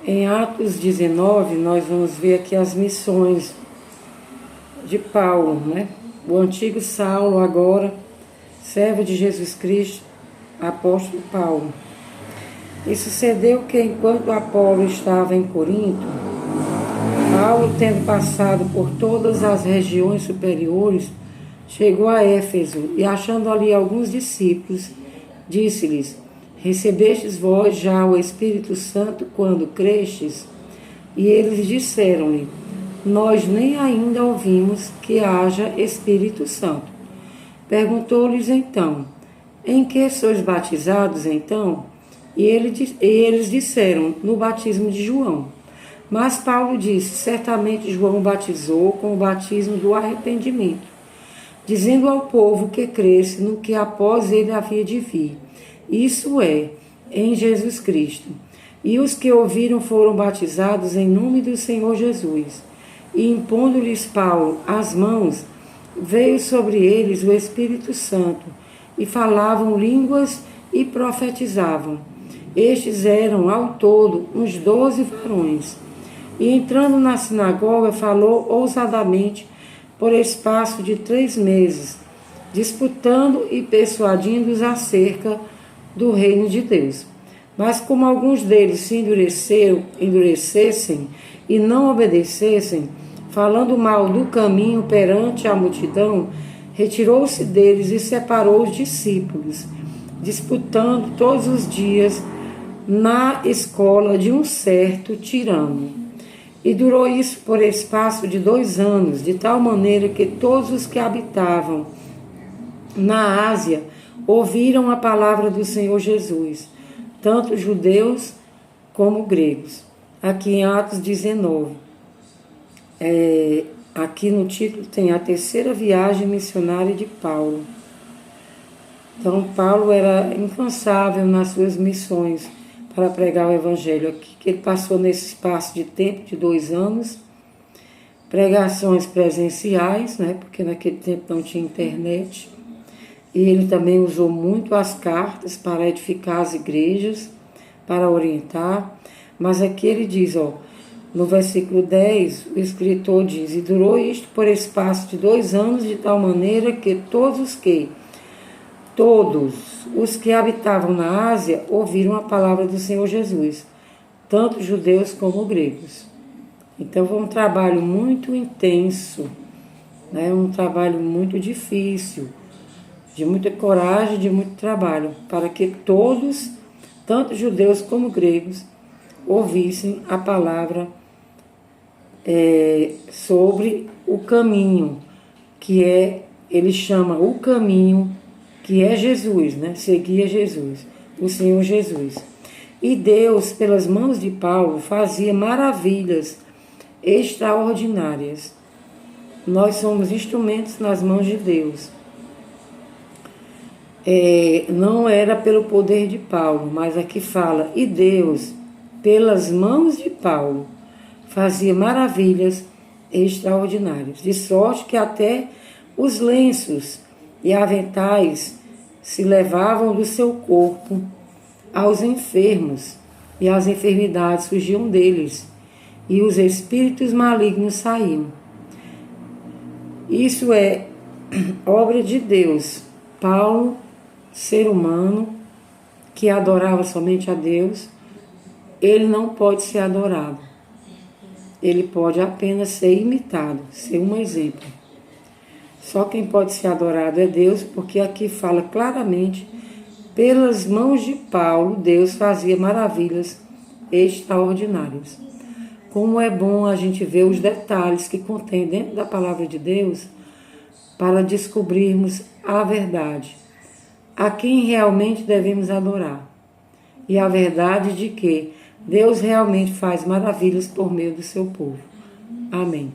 Em Atos 19, nós vamos ver aqui as missões de Paulo, né? O antigo Saulo, agora servo de Jesus Cristo, apóstolo Paulo. E sucedeu que, enquanto Apolo estava em Corinto, Paulo, tendo passado por todas as regiões superiores, chegou a Éfeso e, achando ali alguns discípulos, disse-lhes: Recebestes vós já o Espírito Santo quando crestes? E eles disseram-lhe: Nós nem ainda ouvimos que haja Espírito Santo. Perguntou-lhes então: Em que sois batizados então? E eles disseram: No batismo de João. Mas Paulo disse: Certamente João batizou com o batismo do arrependimento, dizendo ao povo que cresce no que após ele havia de vir, isso é, em Jesus Cristo. E os que ouviram foram batizados em nome do Senhor Jesus. E impondo-lhes Paulo as mãos, veio sobre eles o Espírito Santo, e falavam línguas e profetizavam. Estes eram, ao todo, uns 12 varões. E entrando na sinagoga, falou ousadamente por espaço de 3 meses, disputando e persuadindo-os acerca do reino de Deus. Mas como alguns deles se endurecessem e não obedecessem, falando mal do caminho perante a multidão, retirou-se deles e separou os discípulos, disputando todos os dias na escola de um certo tirano. E durou isso por espaço de 2 anos, de tal maneira que todos os que habitavam na Ásia ouviram a palavra do Senhor Jesus, tanto judeus como gregos. Aqui em Atos 19, aqui no título tem a terceira viagem missionária de Paulo. Então, Paulo era incansável nas suas missões para pregar o Evangelho. Aqui que ele passou nesse espaço de tempo de 2 anos, pregações presenciais, né, porque naquele tempo não tinha internet, e ele também usou muito as cartas para edificar as igrejas, para orientar, mas aqui ele diz, no versículo 10, o escritor diz: E durou isto por espaço de 2 anos, de tal maneira que todos os que habitavam na Ásia ouviram a palavra do Senhor Jesus, tanto judeus como gregos. Então foi um trabalho muito intenso, né? Um trabalho muito difícil, de muita coragem, de muito trabalho, para que todos, tanto judeus como gregos, ouvissem a palavra sobre o caminho, ele chama o caminho, que é Jesus, né? Seguia Jesus, o Senhor Jesus. E Deus, pelas mãos de Paulo, fazia maravilhas extraordinárias. Nós somos instrumentos nas mãos de Deus. Não era pelo poder de Paulo, mas aqui fala, e Deus, pelas mãos de Paulo, fazia maravilhas extraordinárias, de sorte que até os lenços e aventais se levavam do seu corpo aos enfermos, e as enfermidades surgiam deles, e os espíritos malignos saíam. Isso é obra de Deus. Paulo, ser humano, que adorava somente a Deus, ele não pode ser adorado. Ele pode apenas ser imitado, ser um exemplo. Só quem pode ser adorado é Deus, porque aqui fala claramente, pelas mãos de Paulo, Deus fazia maravilhas extraordinárias. Como é bom a gente ver os detalhes que contém dentro da palavra de Deus para descobrirmos a verdade, a quem realmente devemos adorar, e a verdade de que Deus realmente faz maravilhas por meio do seu povo. Amém.